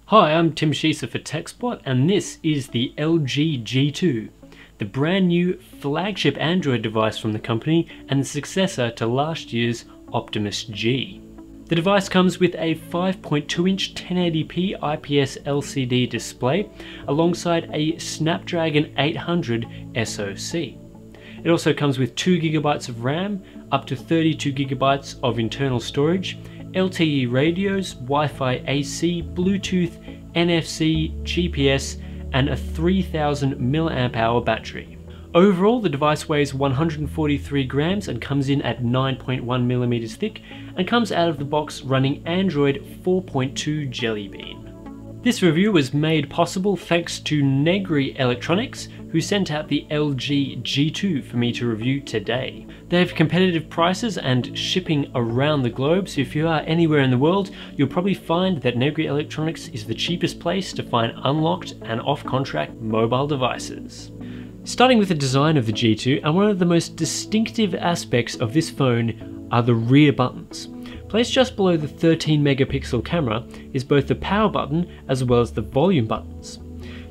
Hi, I'm Tim Sheeser for TechSpot, and this is the LG G2, the brand new flagship Android device from the company and the successor to last year's Optimus G. The device comes with a 5.2-inch 1080p IPS LCD display alongside a Snapdragon 800 SoC. It also comes with 2GB of RAM, up to 32GB of internal storage, LTE radios, Wi-Fi AC, Bluetooth, NFC, GPS, and a 3000 mAh battery. Overall, the device weighs 143 grams and comes in at 9.1mm thick and comes out of the box running Android 4.2 Jelly Bean. This review was made possible thanks to Negri Electronics, who sent out the LG G2 for me to review today. They have competitive prices and shipping around the globe, so if you are anywhere in the world, you'll probably find that Negri Electronics is the cheapest place to find unlocked and off-contract mobile devices. Starting with the design of the G2, and one of the most distinctive aspects of this phone are the rear buttons. Placed just below the 13 megapixel camera is both the power button as well as the volume buttons.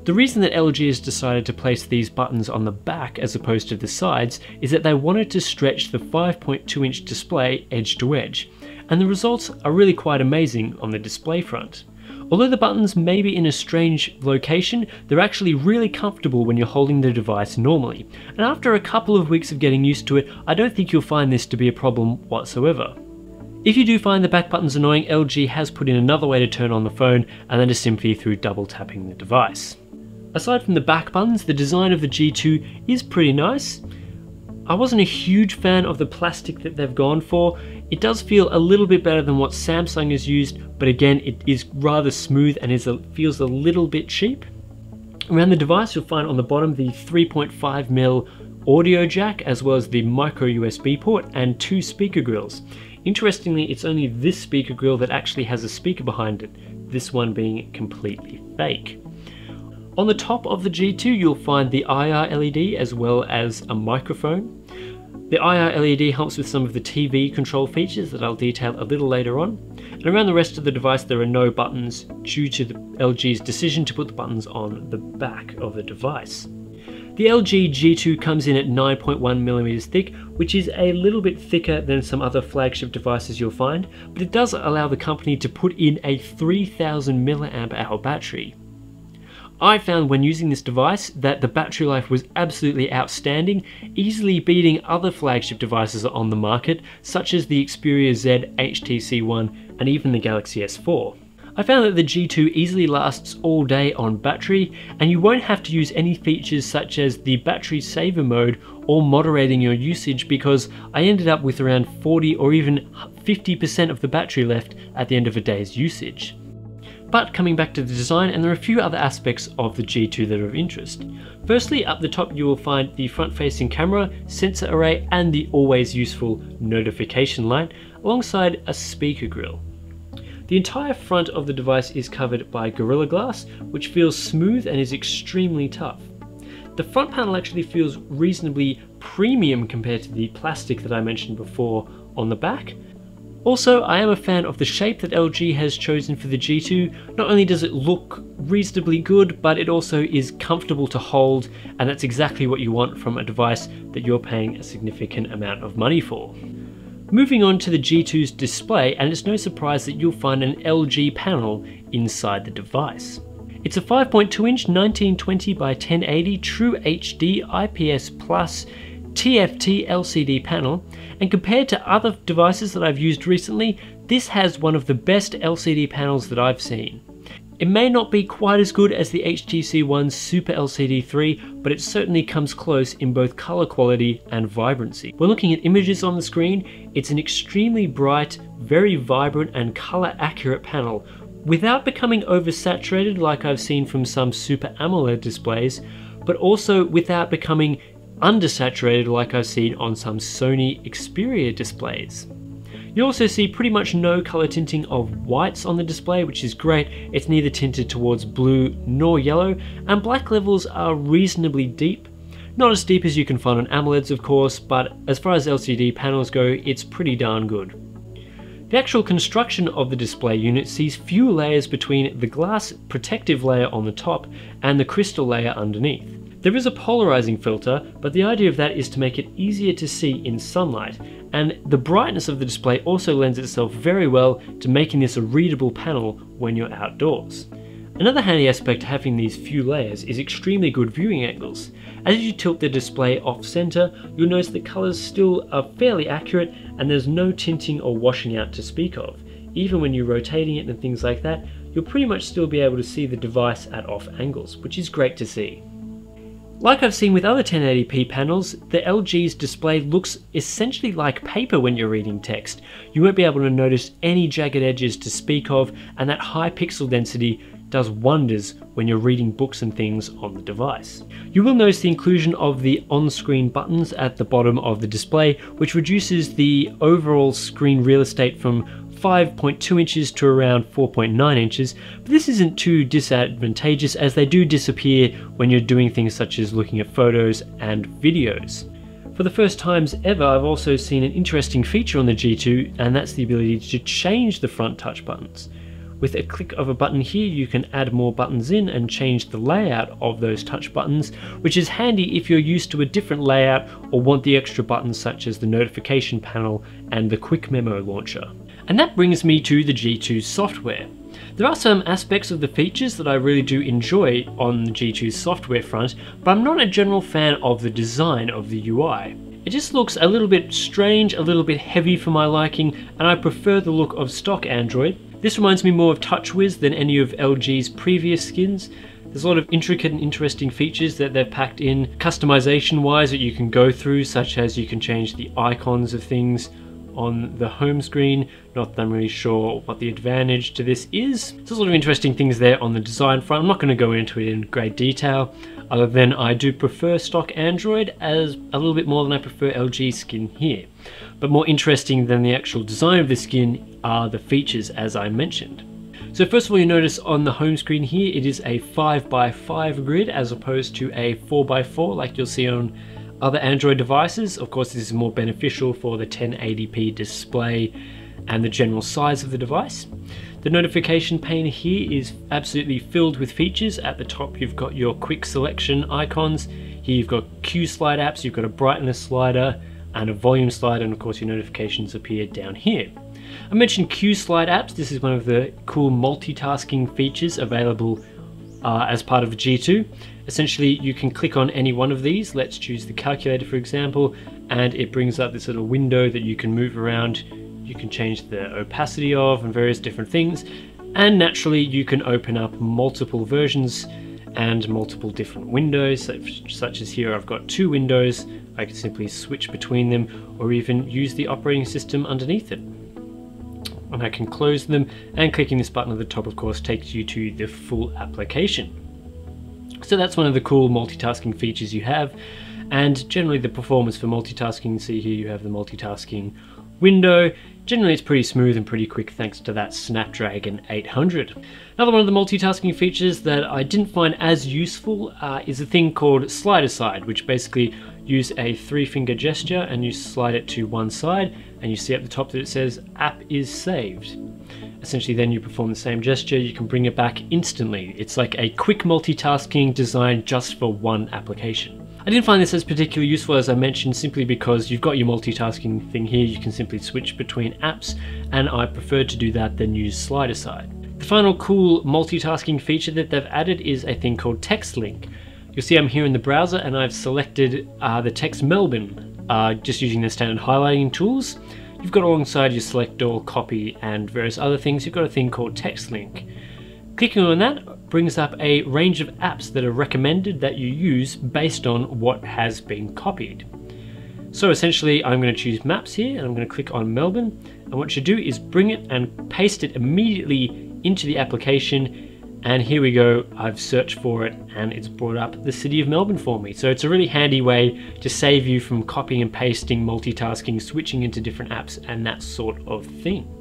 The reason that LG has decided to place these buttons on the back as opposed to the sides is that they wanted to stretch the 5.2-inch display edge to edge, and the results are really quite amazing on the display front. Although the buttons may be in a strange location, they're actually really comfortable when you're holding the device normally, and after a couple of weeks of getting used to it, I don't think you'll find this to be a problem whatsoever. If you do find the back buttons annoying, LG has put in another way to turn on the phone, and that is simply through double tapping the device. Aside from the back buttons, the design of the G2 is pretty nice. I wasn't a huge fan of the plastic that they've gone for. It does feel a little bit better than what Samsung has used, but again, it is rather smooth and feels a little bit cheap. Around the device, you'll find on the bottom the 3.5mm audio jack, as well as the micro USB port and two speaker grills. Interestingly, it's only this speaker grill that actually has a speaker behind it, this one being completely fake. On the top of the G2, you'll find the IR LED as well as a microphone. The IR LED helps with some of the TV control features that I'll detail a little later on. And around the rest of the device, there are no buttons due to the LG's decision to put the buttons on the back of the device. The LG G2 comes in at 9.1mm thick, which is a little bit thicker than some other flagship devices you'll find, but it does allow the company to put in a 3000 mAh battery. I found when using this device that the battery life was absolutely outstanding, easily beating other flagship devices on the market, such as the Xperia Z, HTC One, and even the Galaxy S4. I found that the G2 easily lasts all day on battery, and you won't have to use any features such as the battery saver mode or moderating your usage, because I ended up with around 40 or even 50% of the battery left at the end of a day's usage. But coming back to the design, and there are a few other aspects of the G2 that are of interest. Firstly, up the top you will find the front-facing camera, sensor array, and the always useful notification light, alongside a speaker grill. The entire front of the device is covered by Gorilla Glass, which feels smooth and is extremely tough. The front panel actually feels reasonably premium compared to the plastic that I mentioned before on the back. Also, I am a fan of the shape that LG has chosen for the G2. Not only does it look reasonably good, but it also is comfortable to hold, and that's exactly what you want from a device that you're paying a significant amount of money for. Moving on to the G2's display, and it's no surprise that you'll find an LG panel inside the device. It's a 5.2-inch 1920 by 1080 True HD IPS Plus TFT LCD panel, and compared to other devices that I've used recently, this has one of the best LCD panels that I've seen. It may not be quite as good as the HTC One Super LCD 3, but it certainly comes close in both color quality and vibrancy. When looking at images on the screen, it's an extremely bright, very vibrant and color accurate panel, without becoming oversaturated like I've seen from some Super AMOLED displays, but also without becoming undersaturated like I've seen on some Sony Xperia displays. You also see pretty much no color tinting of whites on the display, which is great. It's neither tinted towards blue nor yellow, and black levels are reasonably deep. Not as deep as you can find on AMOLEDs of course, but as far as LCD panels go, it's pretty darn good. The actual construction of the display unit sees few layers between the glass protective layer on the top and the crystal layer underneath. There is a polarizing filter, but the idea of that is to make it easier to see in sunlight, and the brightness of the display also lends itself very well to making this a readable panel when you're outdoors. Another handy aspect to having these few layers is extremely good viewing angles. As you tilt the display off center, you'll notice the colors still are fairly accurate and there's no tinting or washing out to speak of. Even when you're rotating it and things like that, you'll pretty much still be able to see the device at off angles, which is great to see. Like I've seen with other 1080p panels, the LG's display looks essentially like paper when you're reading text. You won't be able to notice any jagged edges to speak of, and that high pixel density does wonders when you're reading books and things on the device. You will notice the inclusion of the on-screen buttons at the bottom of the display, which reduces the overall screen real estate from 5.2 inches to around 4.9 inches, but this isn't too disadvantageous as they do disappear when you're doing things such as looking at photos and videos. For the first times ever, I've also seen an interesting feature on the G2, and that's the ability to change the front touch buttons. With a click of a button here, you can add more buttons in and change the layout of those touch buttons, which is handy if you're used to a different layout or want the extra buttons such as the notification panel and the quick memo launcher. And that brings me to the G2 software. There are some aspects of the features that I really do enjoy on the G2 software front, but I'm not a general fan of the design of the UI. It just looks a little bit strange, a little bit heavy for my liking, and I prefer the look of stock Android. This reminds me more of TouchWiz than any of LG's previous skins. There's a lot of intricate and interesting features that they've packed in customization wise that you can go through, such as you can change the icons of things on the home screen. Not that I'm really sure what the advantage to this is. There's a lot of interesting things there on the design front. I'm not going to go into it in great detail, other than I do prefer stock Android as a little bit more than I prefer LG's skin here. But more interesting than the actual design of the skin are the features, as I mentioned. So first of all, you notice on the home screen here, it is a 5x5 grid as opposed to a 4x4 like you'll see on other Android devices. Of course, this is more beneficial for the 1080p display and the general size of the device. The notification pane here is absolutely filled with features. At the top, you've got your quick selection icons. Here you've got Q slide apps, you've got a brightness slider and a volume slider, and of course your notifications appear down here. I mentioned Q slide apps. This is one of the cool multitasking features available as part of G2. Essentially, you can click on any one of these. Let's choose the calculator, for example, and it brings up this little window that you can move around. You can change the opacity of and various different things. And naturally, you can open up multiple versions and multiple different windows, such as here I've got two windows. I can simply switch between them or even use the operating system underneath it. And I can close them, and clicking this button at the top, of course, takes you to the full application. So that's one of the cool multitasking features you have, and generally the performance for multitasking, see here you have the multitasking window. Generally it's pretty smooth and pretty quick thanks to that Snapdragon 800. Another one of the multitasking features that I didn't find as useful is a thing called slide aside, which basically use a 3-finger gesture and you slide it to one side, and you see at the top that it says app is saved. Essentially then you perform the same gesture, you can bring it back instantly. It's like a quick multitasking designed just for one application. I didn't find this as particularly useful, as I mentioned, simply because you've got your multitasking thing here, you can simply switch between apps, and I prefer to do that than use slide aside. The final cool multitasking feature that they've added is a thing called text link. You'll see I'm here in the browser and I've selected the text Melbourne, just using the standard highlighting tools. You've got alongside your select all, copy and various other things, you've got a thing called text link. Clicking on that brings up a range of apps that are recommended that you use based on what has been copied. So essentially I'm going to choose maps here and I'm going to click on Melbourne, and what you do is bring it and paste it immediately into the application, and here we go, I've searched for it and it's brought up the city of Melbourne for me. So it's a really handy way to save you from copying and pasting, multitasking, switching into different apps and that sort of thing.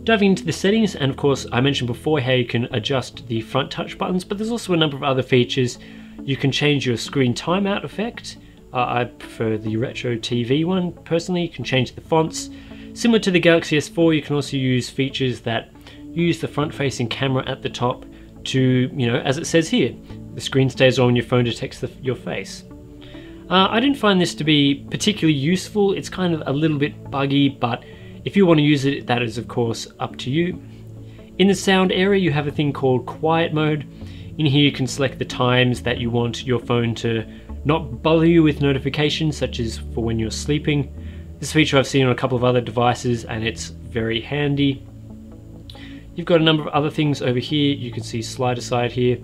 Diving into the settings, and of course I mentioned before how you can adjust the front touch buttons, but there's also a number of other features. You can change your screen timeout effect. I prefer the retro TV one personally. You can change the fonts, Similar to the Galaxy S4, you can also use features that use the front-facing camera at the top to, as it says here, the screen stays on when your phone detects your face. I didn't find this to be particularly useful. It's kind of a little bit buggy, but if you want to use it, that is of course up to you. In the sound area, you have a thing called quiet mode. In here you can select the times that you want your phone to not bother you with notifications, such as for when you're sleeping. This feature I've seen on a couple of other devices and it's very handy. You've got a number of other things over here. You can see slide aside here.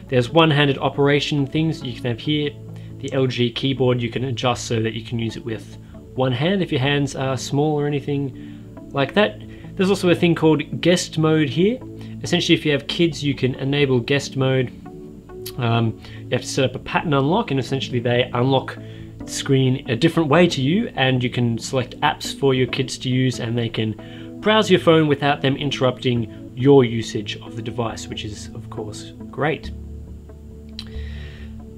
There's one-handed operation things you can have here. The LG keyboard you can adjust so that you can use it with one hand if your hands are small or anything like that. There's also a thing called guest mode here. Essentially, if you have kids, you can enable guest mode. You have to set up a pattern unlock, and essentially they unlock the screen a different way to you, and you can select apps for your kids to use, and they can browse your phone without them interrupting your usage of the device, which is of course great.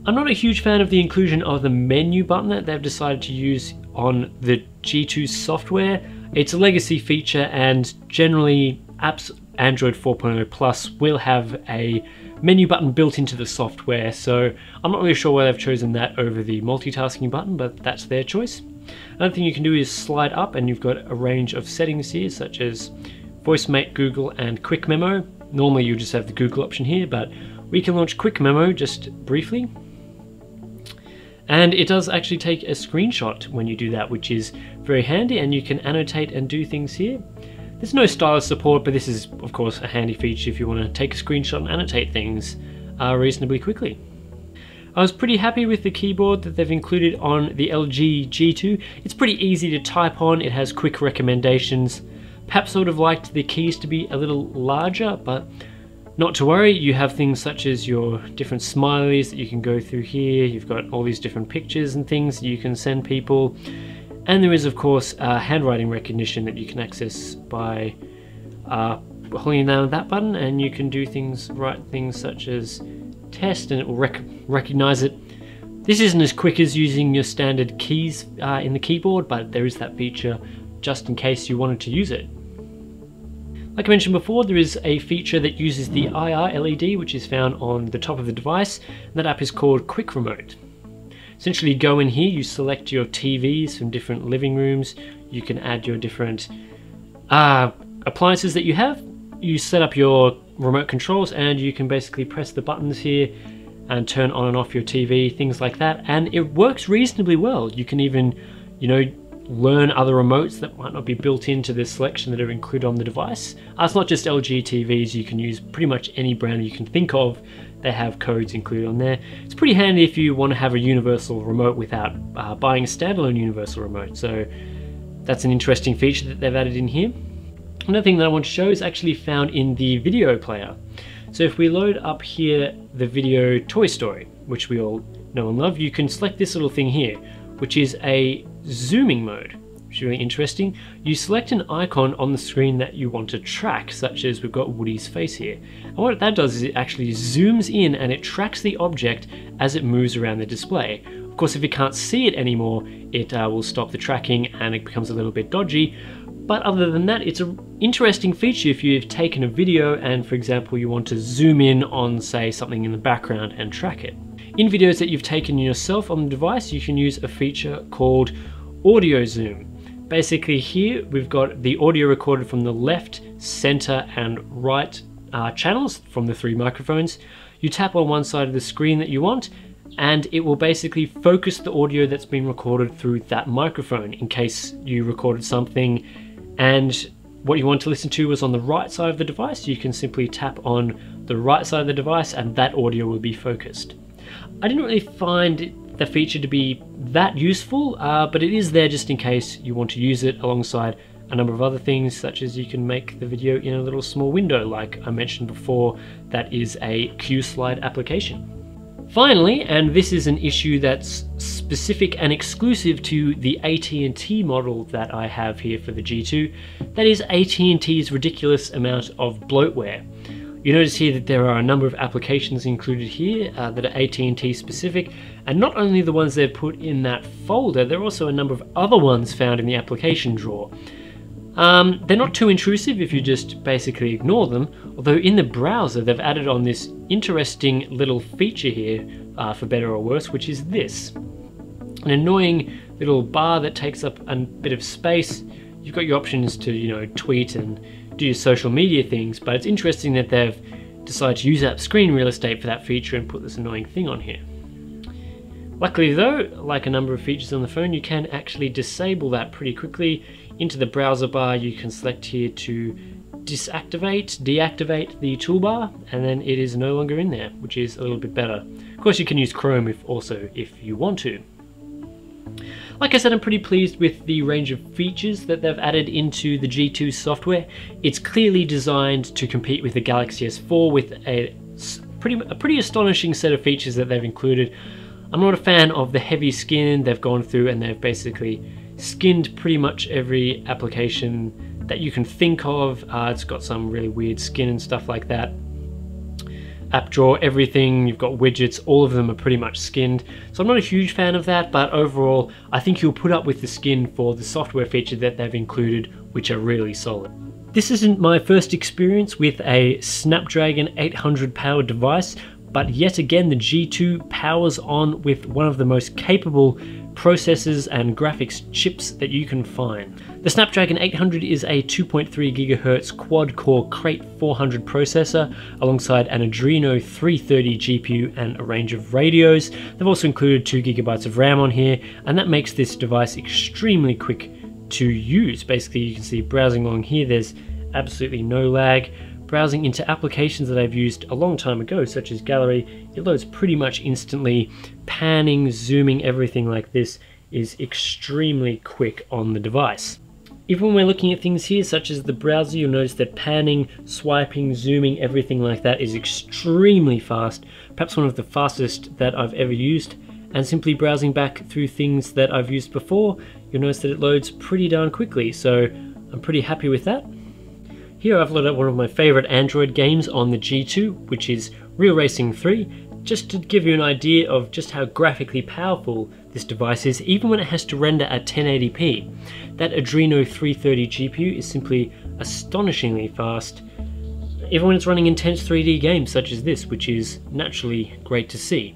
I'm not a huge fan of the inclusion of the menu button that they've decided to use on the G2 software. It's a legacy feature, and generally apps Android 4.0 Plus will have a menu button built into the software, so I'm not really sure why they've chosen that over the multitasking button, but that's their choice. Another thing you can do is slide up, and you've got a range of settings here, such as VoiceMate, Google, and Quick Memo. Normally you just have the Google option here, but we can launch Quick Memo just briefly. And it does actually take a screenshot when you do that, which is very handy, and you can annotate and do things here. There's no stylus support, but this is of course a handy feature if you want to take a screenshot and annotate things reasonably quickly. I was pretty happy with the keyboard that they've included on the LG G2. It's pretty easy to type on, it has quick recommendations. Perhaps I would have liked the keys to be a little larger, but not to worry, you have things such as your different smileys that you can go through here. You've got all these different pictures and things that you can send people. And there is of course handwriting recognition that you can access by holding down that button, and you can do things, write things such as test, and it will recognize it. This isn't as quick as using your standard keys in the keyboard, but there is that feature just in case you wanted to use it. Like I mentioned before, there is a feature that uses the IR LED, which is found on the top of the device, and that app is called Quick Remote. Essentially, you go in here, you select your TVs from different living rooms, you can add your different appliances that you have, you set up your remote controls, and you can basically press the buttons here and turn on and off your TV, things like that, and it works reasonably well. You can even, learn other remotes that might not be built into this selection that are included on the device. It's not just LG TVs, you can use pretty much any brand you can think of. They have codes included on there. It's pretty handy if you want to have a universal remote without buying a standalone universal remote, so that's an interesting feature that they've added in here. Another thing that I want to show is actually found in the video player. So if we load up here the video Toy Story, which we all know and love, you can select this little thing here, which is a zooming mode, which is really interesting. You select an icon on the screen that you want to track, such as we've got Woody's face here. And what that does is it actually zooms in and it tracks the object as it moves around the display. Of course, if you can't see it anymore, it will stop the tracking and it becomes a little bit dodgy. But other than that, it's an interesting feature if you've taken a video and, for example, you want to zoom in on, say, something in the background and track it. In videos that you've taken yourself on the device, you can use a feature called audio zoom. Basically here we've got the audio recorded from the left, center and right channels from the 3 microphones. You tap on one side of the screen that you want, and it will basically focus the audio that's been recorded through that microphone. In case you recorded something and what you want to listen to was on the right side of the device, you can simply tap on the right side of the device and that audio will be focused. I didn't really find the feature to be that useful, but it is there just in case you want to use it alongside a number of other things, such as you can make the video in a little small window like I mentioned before. That is a Q-Slide application. Finally, and this is an issue that's specific and exclusive to the at&t model that I have here for the G2, that is at&t's ridiculous amount of bloatware. You notice here that there are a number of applications included here that are at&t specific, and not only the ones they've put in that folder, there are also a number of other ones found in the application drawer. They're not too intrusive if you just basically ignore them, although in the browser they've added on this interesting little feature here, for better or worse, which is this. An annoying little bar that takes up a bit of space. You've got your options to, you know, tweet and do your social media things, but it's interesting that they've decided to use up screen real estate for that feature and put this annoying thing on here. Luckily though, like a number of features on the phone, you can actually disable that pretty quickly. Into the browser bar, you can select here to deactivate the toolbar, and then it is no longer in there, which is a little bit better. Of course, you can use Chrome if you want to. Like I said, I'm pretty pleased with the range of features that they've added into the G2 software. It's clearly designed to compete with the Galaxy S4 with a pretty astonishing set of features that they've included. I'm not a fan of the heavy skin they've gone through, and they've basically skinned pretty much every application that you can think of. It's got some really weird skin and stuff like that. App drawer, everything, you've got widgets, all of them are pretty much skinned. So I'm not a huge fan of that, but overall, I think you'll put up with the skin for the software feature that they've included, which are really solid. This isn't my first experience with a Snapdragon 800 powered device, but yet again the G2 powers on with one of the most capable processors and graphics chips that you can find. The Snapdragon 800 is a 2.3 GHz quad-core Crate 400 processor alongside an Adreno 330 GPU and a range of radios. They've also included 2 GB of RAM on here, and that makes this device extremely quick to use. Basically, you can see browsing along here, there's absolutely no lag. Browsing into applications that I've used a long time ago, such as Gallery, it loads pretty much instantly. Panning, zooming, everything like this is extremely quick on the device. Even when we're looking at things here, such as the browser, you'll notice that panning, swiping, zooming, everything like that is extremely fast, perhaps one of the fastest that I've ever used. And simply browsing back through things that I've used before, you'll notice that it loads pretty darn quickly, so I'm pretty happy with that. Here I've loaded up one of my favorite Android games on the G2, which is Real Racing 3, just to give you an idea of just how graphically powerful this device is, even when it has to render at 1080p. That Adreno 330 GPU is simply astonishingly fast, even when it's running intense 3D games such as this, which is naturally great to see.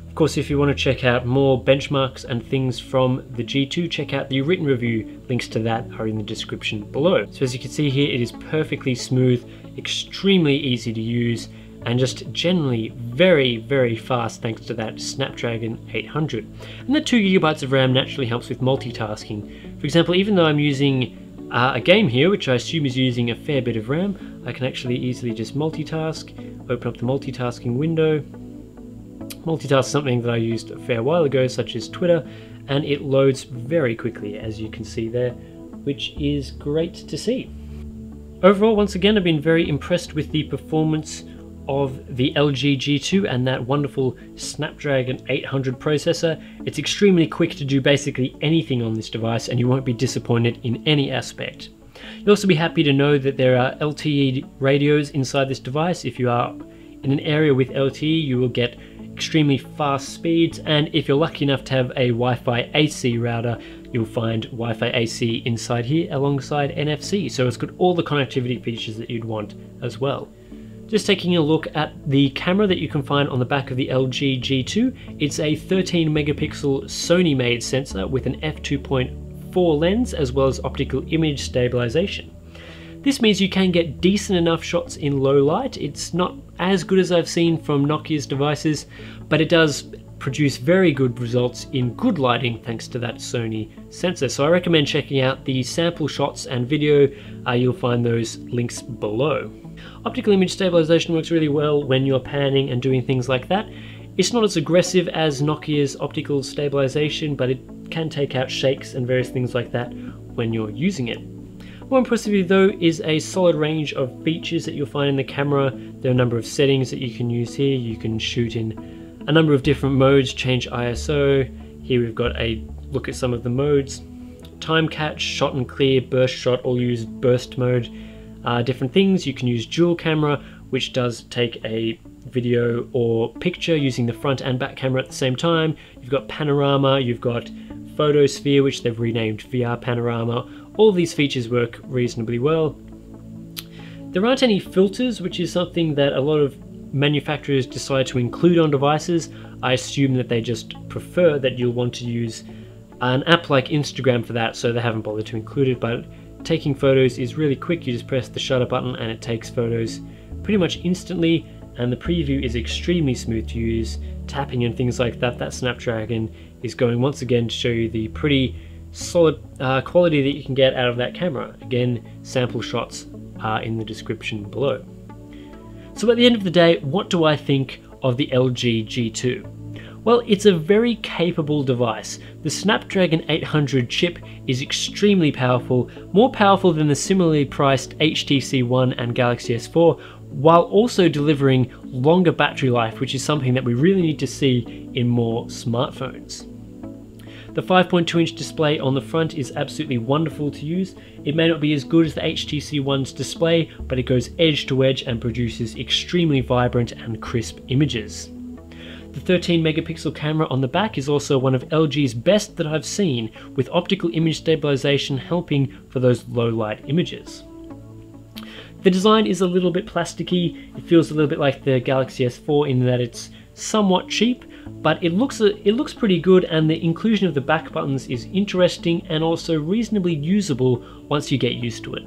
Of course, if you want to check out more benchmarks and things from the G2, check out the written review. Links to that are in the description below. So as you can see here, it is perfectly smooth, extremely easy to use, and just generally very, very fast thanks to that Snapdragon 800. And the 2 GB of RAM naturally helps with multitasking. For example, even though I'm using a game here, which I assume is using a fair bit of RAM, I can actually easily just multitask, open up the multitasking window, multitask something that I used a fair while ago, such as Twitter, and it loads very quickly, as you can see there, which is great to see. Overall, once again, I've been very impressed with the performance of the LG G2 and that wonderful Snapdragon 800 processor. It's extremely quick to do basically anything on this device, and you won't be disappointed in any aspect. You'll also be happy to know that there are LTE radios inside this device. If you are in an area with LTE, you will get extremely fast speeds, and if you're lucky enough to have a Wi-Fi AC router, you'll find Wi-Fi AC inside here alongside NFC, so it's got all the connectivity features that you'd want as well. Just taking a look at the camera that you can find on the back of the LG G2, it's a 13 megapixel Sony made sensor with an f2.4 lens as well as optical image stabilization. This means you can get decent enough shots in low light. It's not as good as I've seen from Nokia's devices, but it does produce very good results in good lighting thanks to that Sony sensor. So I recommend checking out the sample shots and video. You'll find those links below. Optical image stabilization works really well when you're panning and doing things like that. It's not as aggressive as Nokia's optical stabilization, but it can take out shakes and various things like that when you're using it. More impressively though is a solid range of features that you'll find in the camera. There are a number of settings that you can use here. You can shoot in a number of different modes, change ISO. Here we've got a look at some of the modes. Time catch, shot and clear, burst shot, all use burst mode. Different things, you can use dual camera, which does take a video or picture using the front and back camera at the same time. You've got panorama, you've got photosphere, which they've renamed VR panorama, all these features work reasonably well. There aren't any filters, which is something that a lot of manufacturers decide to include on devices. I assume that they just prefer that you'll want to use an app like Instagram for that, so they haven't bothered to include it. But taking photos is really quick. You just press the shutter button and it takes photos pretty much instantly, and the preview is extremely smooth to use. Tapping and things like that, that Snapdragon is going once again to show you the pretty solid quality that you can get out of that camera. Again, sample shots are in the description below. So at the end of the day, what do I think of the LG G2? Well, it's a very capable device. The Snapdragon 800 chip is extremely powerful, more powerful than the similarly priced HTC One and Galaxy S4, while also delivering longer battery life, which is something that we really need to see in more smartphones. The 5.2-inch display on the front is absolutely wonderful to use. It may not be as good as the HTC One's display, but it goes edge to edge and produces extremely vibrant and crisp images. The 13 megapixel camera on the back is also one of LG's best that I've seen, with optical image stabilization helping for those low light images. The design is a little bit plasticky. It feels a little bit like the Galaxy S4 in that it's somewhat cheap, but it looks pretty good, and the inclusion of the back buttons is interesting and also reasonably usable once you get used to it.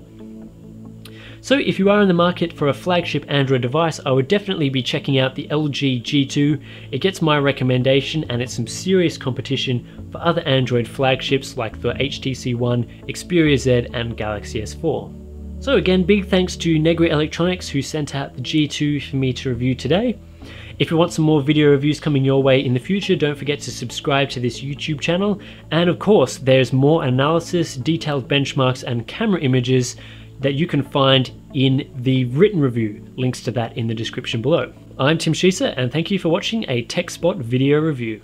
So if you are in the market for a flagship Android device, I would definitely be checking out the LG G2. It gets my recommendation, and it's some serious competition for other Android flagships like the HTC One, Xperia Z and Galaxy S4. So again, big thanks to Negri Electronics who sent out the G2 for me to review today. If you want some more video reviews coming your way in the future, don't forget to subscribe to this YouTube channel. And of course, there's more analysis, detailed benchmarks and camera images that you can find in the written review. Links to that in the description below. I'm Tim Schieser, and thank you for watching a TechSpot video review.